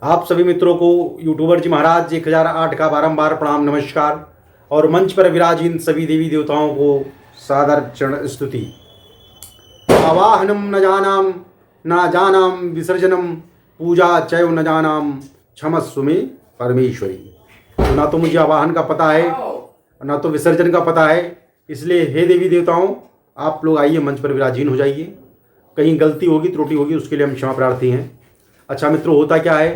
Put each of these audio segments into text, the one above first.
आप सभी मित्रों को यूट्यूबर जी महाराज 1008 का बारंबार प्रणाम नमस्कार और मंच पर विराजीन सभी देवी देवताओं को सादर चरण स्तुति। आवाहनम न जानाम न जानाम विसर्जनम पूजा चैव न जानाम क्षमस्व मे परमेश्वरी। तो ना तो मुझे आवाहन का पता है ना तो विसर्जन का पता है, इसलिए हे देवी देवताओं आप लोग आइए मंच पर विराजीन हो जाइए। कहीं गलती होगी त्रुटि होगी उसके लिए हम क्षमा प्रार्थी हैं। अच्छा मित्रों, होता क्या है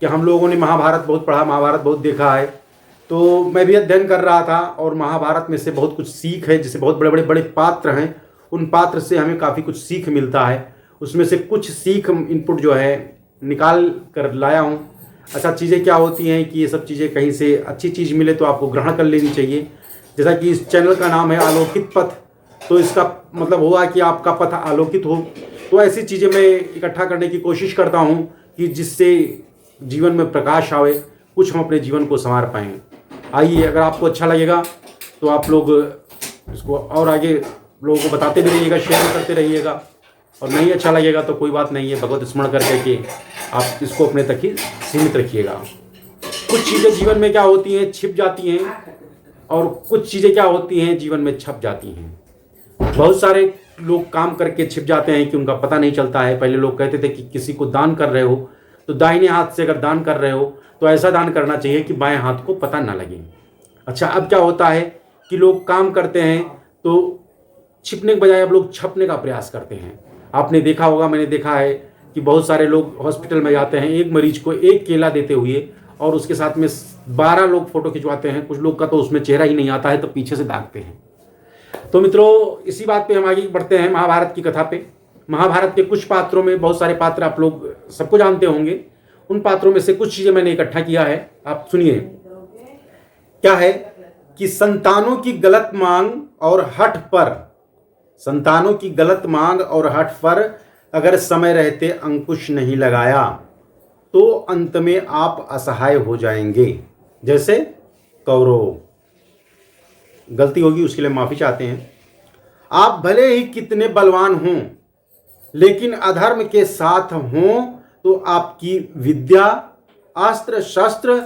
कि हम लोगों ने महाभारत बहुत पढ़ा, महाभारत बहुत देखा है, तो मैं भी अध्ययन कर रहा था और महाभारत में से बहुत कुछ सीख है। जैसे बहुत बड़े बड़े पात्र हैं, उन पात्र से हमें काफ़ी कुछ सीख मिलता है। उसमें से कुछ सीख इनपुट जो है निकाल कर लाया हूँ। अच्छा, चीज़ें क्या होती हैं कि ये सब चीज़ें कहीं से अच्छी चीज़ मिले तो आपको ग्रहण कर लेनी चाहिए। जैसा कि इस चैनल का नाम है आलोकित पथ, तो इसका मतलब हुआ कि आपका पथ आलोकित हो। तो ऐसी चीज़ें मैं इकट्ठा करने की कोशिश करता हूँ कि जिससे जीवन में प्रकाश आवे, कुछ हम अपने जीवन को संवार पाएँ। आइए, अगर आपको अच्छा लगेगा तो आप लोग इसको और आगे लोगों को बताते भी रहिएगा, शेयर करते रहिएगा, और नहीं अच्छा लगेगा तो कोई बात नहीं है, भगवत स्मरण करके आप इसको अपने तक ही सीमित रखिएगा। कुछ चीज़ें जीवन में क्या होती हैं, छिप जाती हैं, और कुछ चीज़ें क्या होती हैं जीवन में छप जाती हैं। बहुत सारे लोग काम करके छिप जाते हैं कि उनका पता नहीं चलता है। पहले लोग कहते थे कि किसी को दान कर रहे हो तो दाहिने हाथ से अगर दान कर रहे हो तो ऐसा दान करना चाहिए कि बाएं हाथ को पता ना लगे। अच्छा, अब क्या होता है कि लोग काम करते हैं तो छिपने के बजाय अब लोग छपने का प्रयास करते हैं। आपने देखा होगा, मैंने देखा है कि बहुत सारे लोग हॉस्पिटल में जाते हैं, एक मरीज को एक केला देते हुए और उसके साथ में 12 लोग फोटो खिंचवाते हैं। कुछ लोग का तो उसमें चेहरा ही नहीं आता है तो पीछे से दागते हैं। तो मित्रों, इसी बात पे हम आगे बढ़ते हैं महाभारत की कथा पे। महाभारत के कुछ पात्रों में, बहुत सारे पात्र आप लोग सबको जानते होंगे, उन पात्रों में से कुछ चीजें मैंने इकट्ठा किया है, आप सुनिए। क्या है कि संतानों की गलत मांग और हठ पर, संतानों की गलत मांग और हठ पर अगर समय रहते अंकुश नहीं लगाया तो अंत में आप असहाय हो जाएंगे। जैसे कौरव, गलती होगी उसके लिए माफी चाहते हैं। आप भले ही कितने बलवान हों लेकिन अधर्म के साथ हों तो आपकी विद्या, अस्त्र शस्त्र,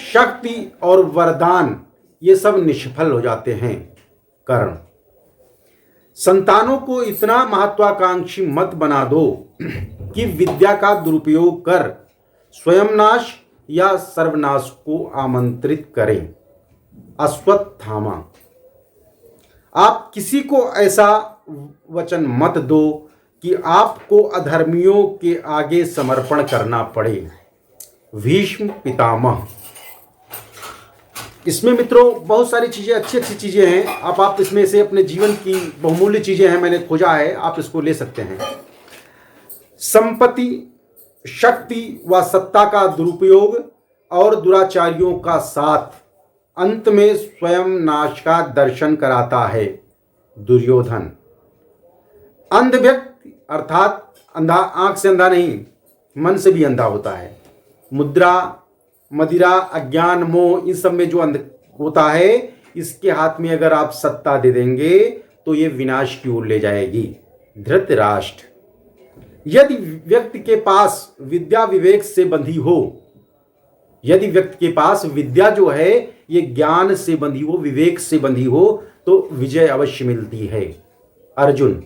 शक्ति और वरदान ये सब निष्फल हो जाते हैं। कर्ण, संतानों को इतना महत्वाकांक्षी मत बना दो कि विद्या का दुरुपयोग कर स्वयं नाश या सर्वनाश को आमंत्रित करें। अश्वत्थामा, आप किसी को ऐसा वचन मत दो कि आपको अधर्मियों के आगे समर्पण करना पड़े। भीष्म पितामह, इसमें मित्रों बहुत सारी चीज़ें, अच्छी अच्छी चीज़ें हैं। आप इसमें से अपने जीवन की बहुमूल्य चीज़ें हैं, मैंने खोजा है, आप इसको ले सकते हैं। संपत्ति, शक्ति व सत्ता का दुरुपयोग और दुराचारियों का साथ अंत में स्वयं नाश का दर्शन कराता है। दुर्योधन, अंध व्यक्ति अर्थात अंधा, आंख से अंधा नहीं मन से भी अंधा होता है। मुद्रा, मदिरा, अज्ञान, मोह, इन सब में जो अंध होता है, इसके हाथ में अगर आप सत्ता दे देंगे तो ये विनाश की ओर ले जाएगी। धृतराष्ट्र, यदि व्यक्ति के पास विद्या विवेक से बंधी हो, यदि व्यक्ति के पास विद्या जो है ये ज्ञान से बंधी हो, विवेक से बंधी हो, तो विजय अवश्य मिलती है। अर्जुन,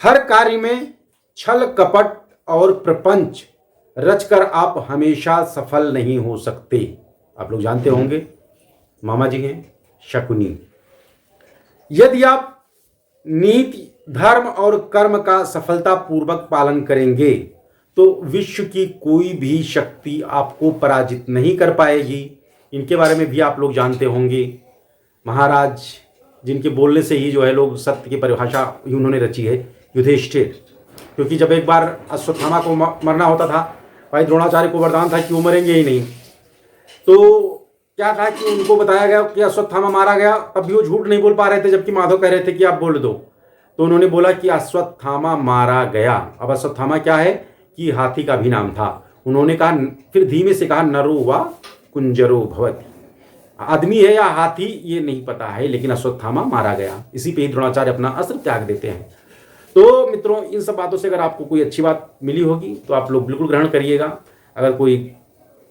हर कार्य में छल कपट और प्रपंच रचकर आप हमेशा सफल नहीं हो सकते। आप लोग जानते होंगे, मामा जी हैं शकुनी। यदि आप नीति, धर्म और कर्म का सफलतापूर्वक पालन करेंगे तो विश्व की कोई भी शक्ति आपको पराजित नहीं कर पाएगी। इनके बारे में भी आप लोग जानते होंगे। महाराज जिनके बोलने से ही जो है लोग सत्य की परिभाषा उन्होंने रची है, युधिष्ठिर। क्योंकि जब एक बार अश्वत्थामा को मरना होता था, भाई द्रोणाचार्य को वरदान था कि वो मरेंगे ही नहीं, तो क्या था कि उनको बताया गया कि अश्वत्थामा मारा गया, तब भी वो झूठ नहीं बोल पा रहे थे, जबकि माधव कह रहे थे कि आप बोल दो। तो उन्होंने बोला कि अश्वत्थामा मारा गया। अब अश्वत्थामा क्या है कि हाथी का भी नाम था। उन्होंने कहा, फिर धीमे से कहा, नरो वा कुंजरो भवति, आदमी है या हाथी ये नहीं पता है, लेकिन अश्वत्थामा मारा गया। इसी पे ही द्रोणाचार्य अपना अस्त्र त्याग देते हैं। तो मित्रों, इन सब बातों से अगर आपको कोई अच्छी बात मिली होगी तो आप लोग बिल्कुल ग्रहण करिएगा। अगर कोई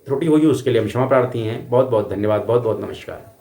त्रुटि हुई उसके लिए हम क्षमा प्रार्थी हैं। बहुत बहुत धन्यवाद, बहुत बहुत नमस्कार।